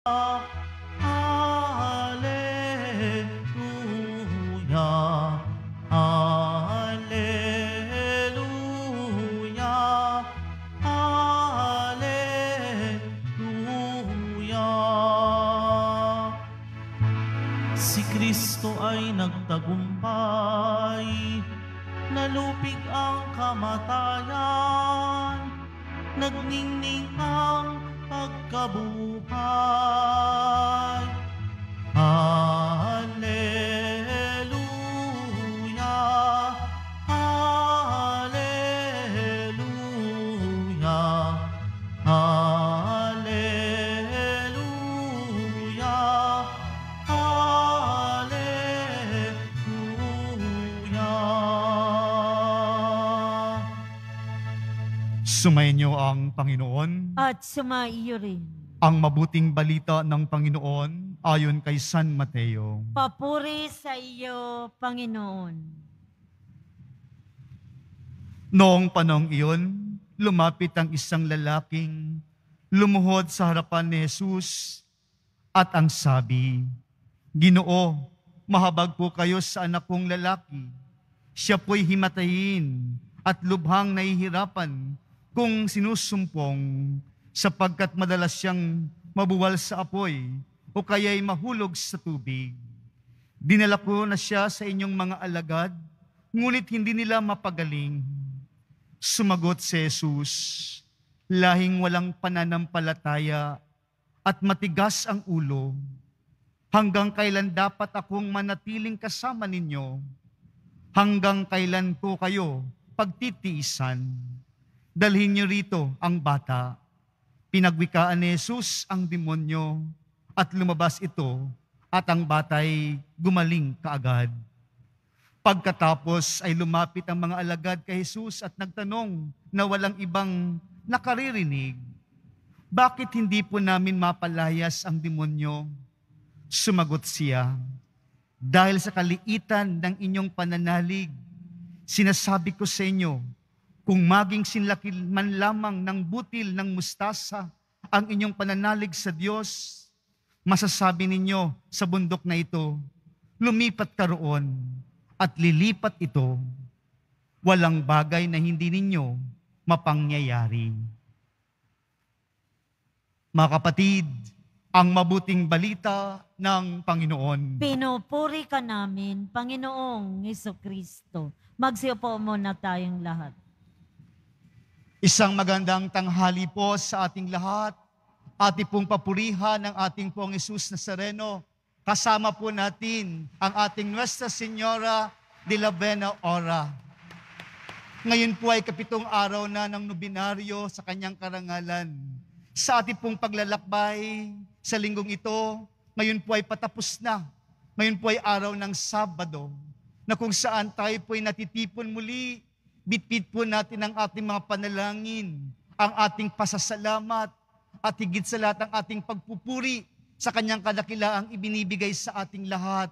Hallelujah, Hallelujah, Hallelujah. Si Kristo ay nagtagumpay, nalupig ang kamatayan, nagningning ang pagkabuhay. Hallelujah, Hallelujah, Hallelujah, Hallelujah. Sumainyo ang Panginoon. At sumaiyo rin. Ang mabuting balita ng Panginoon ayon kay San Mateo. Papuri sa iyo, Panginoon. Noong panahong iyon, lumapit ang isang lalaking lumuhod sa harapan ni Jesus at ang sabi, "Ginoo, mahabag po kayo sa anak kong lalaki. Siya po'y himatayin at lubhang nahihirapan kung sinusumpong sapagkat madalas siyang mabuwal sa apoy o kaya'y mahulog sa tubig. Dinala ko na siya sa inyong mga alagad, ngunit hindi nila mapagaling." Sumagot si Jesus, "Lahing walang pananampalataya at matigas ang ulo. Hanggang kailan dapat akong manatiling kasama ninyo? Hanggang kailan ko kayo pagtitiisan? Dalhin niyo rito ang bata." Pinagwikaan ni Jesus ang demonyo at lumabas ito at ang batay gumaling kaagad. Pagkatapos ay lumapit ang mga alagad kay Jesus at nagtanong na walang ibang nakaririnig, "Bakit hindi po namin mapalayas ang demonyo?" Sumagot siya, "Dahil sa kaliitan ng inyong pananalig, sinasabi ko sa inyo, kung maging sinlaki man lamang ng butil ng mustasa ang inyong pananalig sa Diyos, masasabi ninyo sa bundok na ito, lumipat ka roon, at lilipat ito. Walang bagay na hindi ninyo mapangyayari." Mga kapatid, ang mabuting balita ng Panginoon. Pinupuri ka namin, Panginoong Hesukristo. Magsiupo muna tayong lahat. Isang magandang tanghali po sa ating lahat. Ating pong papurihan ng ating pong Jesus Nazareno. Kasama po natin ang ating Nuestra Señora de la Buena Hora. Ngayon po ay 7 araw na ng nobinaryo sa kanyang karangalan. Sa ating pong paglalakbay sa linggong ito, ngayon po ay patapos na. Ngayon po ay araw ng Sabado, na kung saan tayo po ay natitipon muli. Bitbit po natin ang ating mga panalangin, ang ating pasasalamat, at higit sa lahat ang ating pagpupuri sa kanyang kadakilaang ibinibigay sa ating lahat.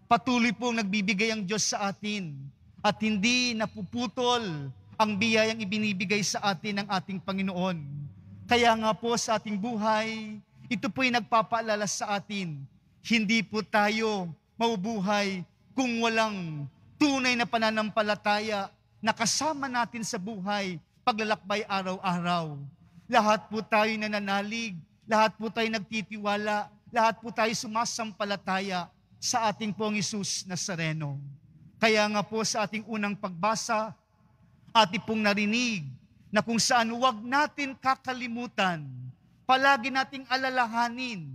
Patuloy pong nagbibigay ang Diyos sa atin at hindi napuputol ang biyayang ibinibigay sa atin ng ating Panginoon. Kaya nga po sa ating buhay, ito po'y nagpapaalala sa atin, hindi po tayo mabubuhay kung walang tunay na pananampalataya na kasama natin sa buhay, paglalakbay araw-araw. Lahat po tayo nananalig, lahat po tayo nagtitiwala, lahat po tayo sumasampalataya sa ating pong Jesus Nazareno. Kaya nga po sa ating unang pagbasa, ating pong narinig na kung saan huwag natin kakalimutan, palagi nating alalahanin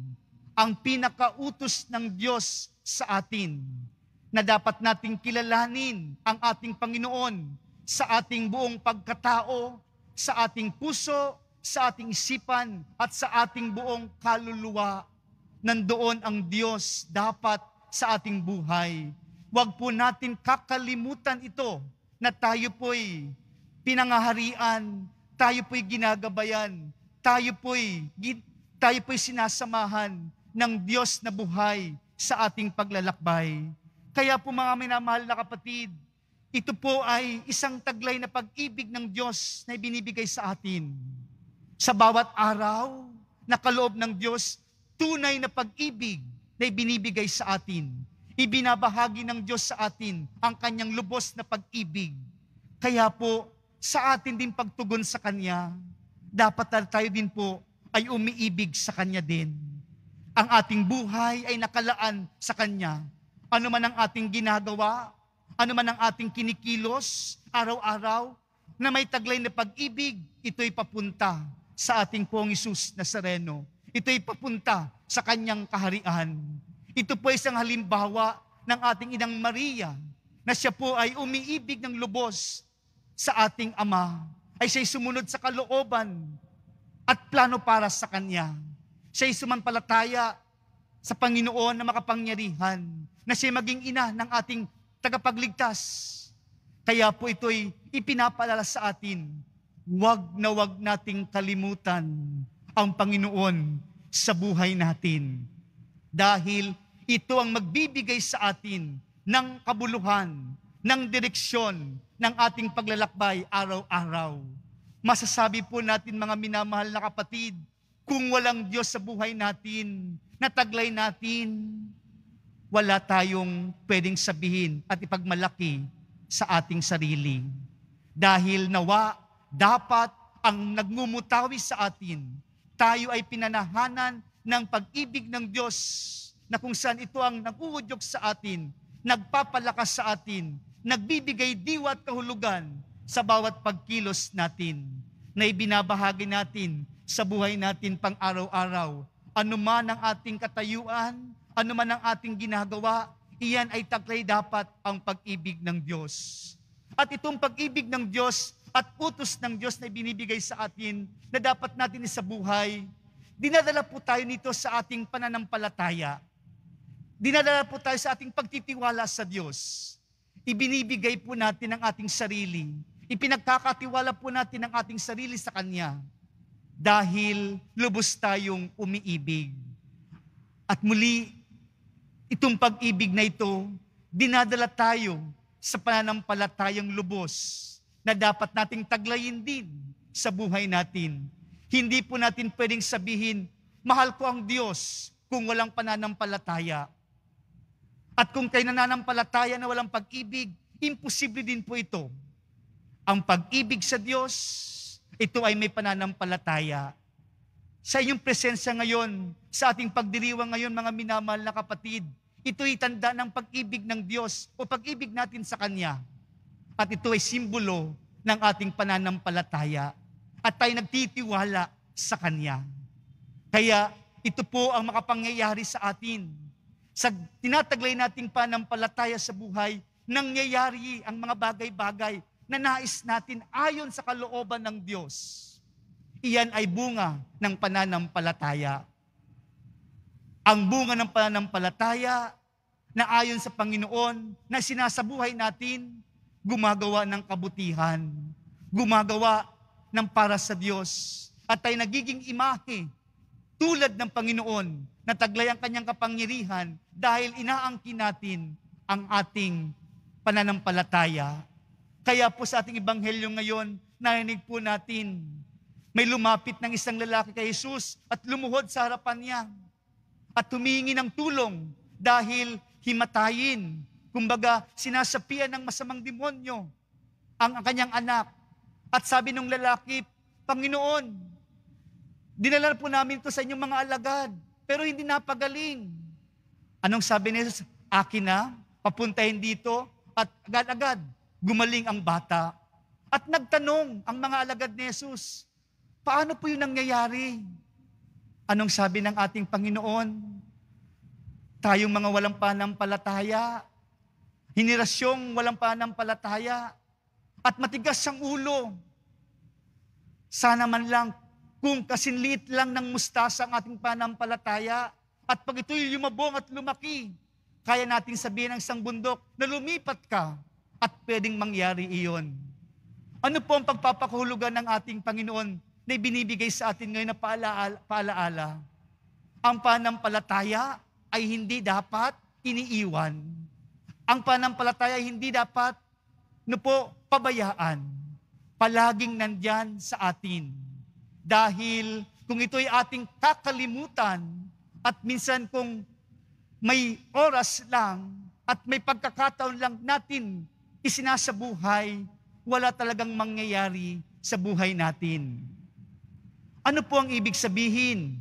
ang pinakautos ng Diyos sa atin, na dapat nating kilalanin ang ating Panginoon sa ating buong pagkatao, sa ating puso, sa ating isipan, at sa ating buong kaluluwa. Nandoon ang Diyos dapat sa ating buhay. Huwag po natin kakalimutan ito, na tayo po'y pinangaharian, tayo po'y ginagabayan, tayo po'y sinasamahan ng Diyos na buhay sa ating paglalakbay. Kaya po mga minamahal na kapatid, ito po ay isang taglay na pag-ibig ng Diyos na ibinibigay sa atin. Sa bawat araw na kaloob ng Diyos, tunay na pag-ibig na ibinibigay sa atin. Ibinabahagi ng Diyos sa atin ang kanyang lubos na pag-ibig. Kaya po, sa atin din pagtugon sa Kanya, dapat tayo din po ay umiibig sa Kanya din. Ang ating buhay ay nakalaan sa Kanya. Ano man ang ating ginagawa, ano man ang ating kinikilos, araw-araw, na may taglay na pag-ibig, ito'y papunta sa ating Pong Hesus Nazareno. Ito'y papunta sa Kanyang kaharian. Ito po isang halimbawa ng ating Inang Maria, na siya po ay umiibig ng lubos sa ating Ama, ay siya'y sumunod sa kalooban at plano para sa Kanya. Siya'y sumampalataya sa Panginoon na makapangyarihan, na siya maging ina ng ating tagapagligtas. Kaya po ito'y ipinapaalala sa atin, wag na wag nating kalimutan ang Panginoon sa buhay natin. Dahil ito ang magbibigay sa atin ng kabuluhan, ng direksyon, ng ating paglalakbay araw-araw. Masasabi po natin, mga minamahal na kapatid, kung walang Diyos sa buhay natin, nataglay natin, wala tayong pwedeng sabihin at ipagmalaki sa ating sarili. Dahil nawa, dapat ang nagmumutawi sa atin, tayo ay pinanahanan ng pag-ibig ng Diyos, na kung saan ito ang nag-uudyok sa atin, nagpapalakas sa atin, nagbibigay diwa at kahulugan sa bawat pagkilos natin, na ibinabahagi natin sa buhay natin pang araw-araw. Ano man ang ating katayuan, ano man ang ating ginagawa, iyan ay taglay dapat ang pag-ibig ng Diyos. At itong pag-ibig ng Diyos at utos ng Diyos na ibinibigay sa atin na dapat natin isabuhay, dinadala po tayo nito sa ating pananampalataya. Dinadala po tayo sa ating pagtitiwala sa Diyos. Ibinibigay po natin ang ating sarili. Ipinagkakatiwala po natin ang ating sarili sa Kanya dahil lubos tayong umiibig. At muli, itong pag-ibig na ito, dinadala tayo sa pananampalatayang lubos na dapat nating taglayin din sa buhay natin. Hindi po natin pwedeng sabihin, mahal ko ang Diyos kung walang pananampalataya. At kung kayo nananampalataya na walang pag-ibig, imposible din po ito. Ang pag-ibig sa Diyos, ito ay may pananampalataya. Sa inyong presensya ngayon, sa ating pagdiriwang ngayon, mga minamahal na kapatid, ito'y tanda ng pag-ibig ng Diyos o pag-ibig natin sa Kanya. At ito ay simbolo ng ating pananampalataya. At tayo nagtitiwala sa Kanya. Kaya ito po ang makapangyayari sa atin. Sa tinataglay nating pananampalataya sa buhay, nangyayari ang mga bagay-bagay na nais natin ayon sa kalooban ng Diyos. Iyan ay bunga ng pananampalataya. Ang bunga ng pananampalataya na ayon sa Panginoon na sinasabuhay natin, gumagawa ng kabutihan, gumagawa ng para sa Diyos, at tayo nagiging imahe tulad ng Panginoon na taglay ang Kanyang kapangyarihan dahil inaangkin natin ang ating pananampalataya. Kaya po sa ating ebanghelyo ngayon, narinig po natin, may lumapit ng isang lalaki kay Jesus at lumuhod sa harapan niya at humingi ng tulong dahil himatayin. Kumbaga, sinasapian ng masamang demonyo ang kanyang anak. At sabi ng lalaki, Panginoon, dinala po namin ito sa inyong mga alagad, pero hindi napagaling. Anong sabi ni Jesus? Akin na, papuntahin dito, at agad-agad gumaling ang bata. At nagtanong ang mga alagad ni Jesus, paano po yun nangyayari? Anong sabi ng ating Panginoon? Tayong mga walang pananampalataya, henerasyong walang pananampalataya, at matigas ang ulo. Sana man lang, kung kasinlit lang ng mustasa ang ating pananampalataya, at pag ito'y lumabong at lumaki, kaya natin sabihin ng isang bundok na lumipat ka, at pwedeng mangyari iyon. Ano po ang pagpapakahulugan ng ating Panginoon na ibinibigay sa atin ngayon na paalaala? Ang pananampalataya ay hindi dapat iniiwan. Ang pananampalataya ay hindi dapat pabayaan. Palaging nandyan sa atin. Dahil kung ito'y ating kakalimutan, At minsan kung may oras lang at may pagkakataon lang natin isinasabuhay, wala talagang mangyayari sa buhay natin. Ano po ang ibig sabihin?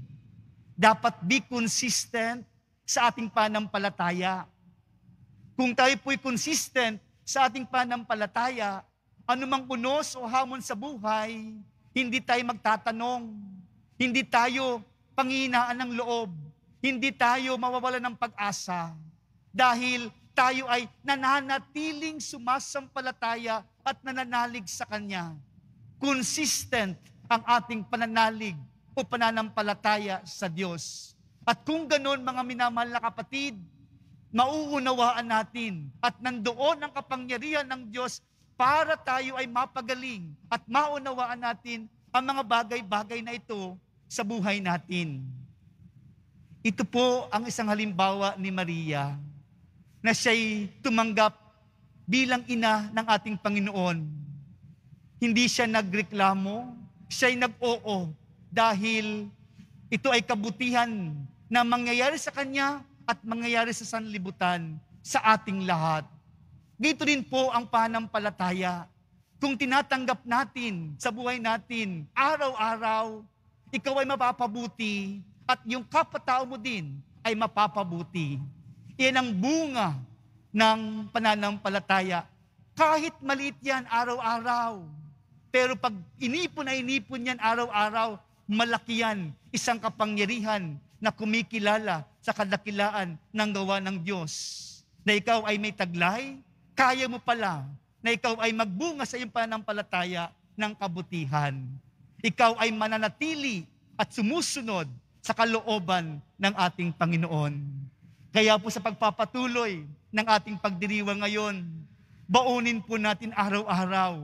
Dapat be consistent sa ating pananampalataya. Kung tayo po'y consistent sa ating pananampalataya, anumang unos o hamon sa buhay, hindi tayo magtatanong, hindi tayo panghihinaan ng loob, hindi tayo mawawalan ng pag-asa dahil tayo ay nananatiling sumasampalataya at nananalig sa Kanya. Consistent ang ating pananalig o pananampalataya sa Diyos. At kung ganon, mga minamahal na kapatid, mauunawaan natin at nandoon ang kapangyarihan ng Diyos para tayo ay mapagaling at maunawaan natin ang mga bagay-bagay na ito sa buhay natin. Ito po ang isang halimbawa ni Maria na siya'y tumanggap bilang ina ng ating Panginoon. Hindi siya nagreklamo, siya'y nag-oo dahil ito ay kabutihan na mangyayari sa kanya at mangyayari sa sanlibutan sa ating lahat. Dito rin po ang pananampalataya. Kung tinatanggap natin sa buhay natin, araw-araw, ikaw ay mapapabuti at yung kapatao mo din ay mapapabuti. Yan ang bunga ng pananampalataya. Kahit maliit yan araw-araw. Pero pag inipon yan araw-araw, malaki yan. Isang kapangyarihan na kumikilala sa kadakilaan ng gawa ng Diyos. Na ikaw ay may taglay, kaya mo pala na ikaw ay magbunga sa iyong pananampalataya ng kabutihan. Ikaw ay mananatili at sumusunod sa kalooban ng ating Panginoon. Kaya po sa pagpapatuloy ng ating pagdiriwang ngayon, baunin po natin araw-araw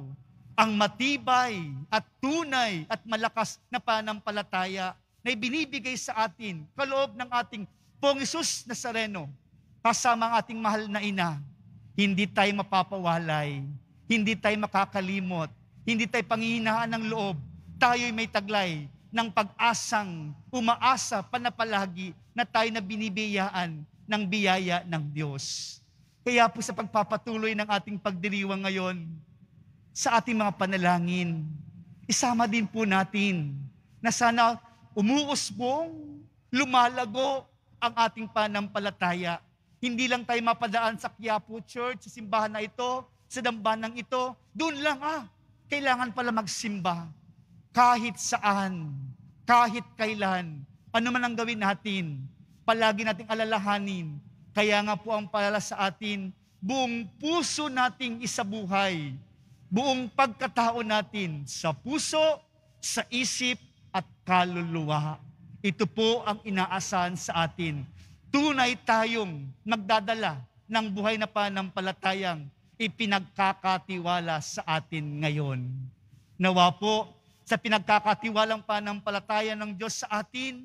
ang matibay at tunay at malakas na pananampalataya na ibinibigay sa atin kaloob ng ating Poong Hesus Nazareno kasama ang ating mahal na ina. Hindi tayo mapapawalay, hindi tayo makakalimot, hindi tayo panghihinaan ng loob. Tayo'y may taglay ng pag-asang umaasa panapalagi na tayo na binibiyaan ng biyaya ng Diyos. Kaya po sa pagpapatuloy ng ating pagdiriwang ngayon, sa ating mga panalangin, isama din po natin na sana umuusbong, lumalago ang ating pananampalataya. Hindi lang tayo mapadaan sa Quiapo Church, sa simbahan na ito, sa dambanang ito, doon lang kailangan pala magsimba. Kahit saan, kahit kailan, ano man ang gawin natin, palagi nating alalahanin. Kaya nga po ang palala sa atin, buong puso nating isabuhay, buong pagkatao natin sa puso, sa isip at kaluluwa. Ito po ang inaasahan sa atin. Tunay tayong magdadala ng buhay na pananampalatayang ipinagkakatiwala sa atin ngayon. Nawa po, sa pinagkakatiwalang pananampalataya ng Diyos sa atin,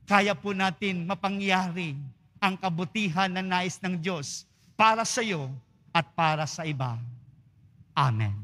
kaya po natin mapangyari ang kabutihan na nais ng Diyos para sa iyo at para sa iba. Amen.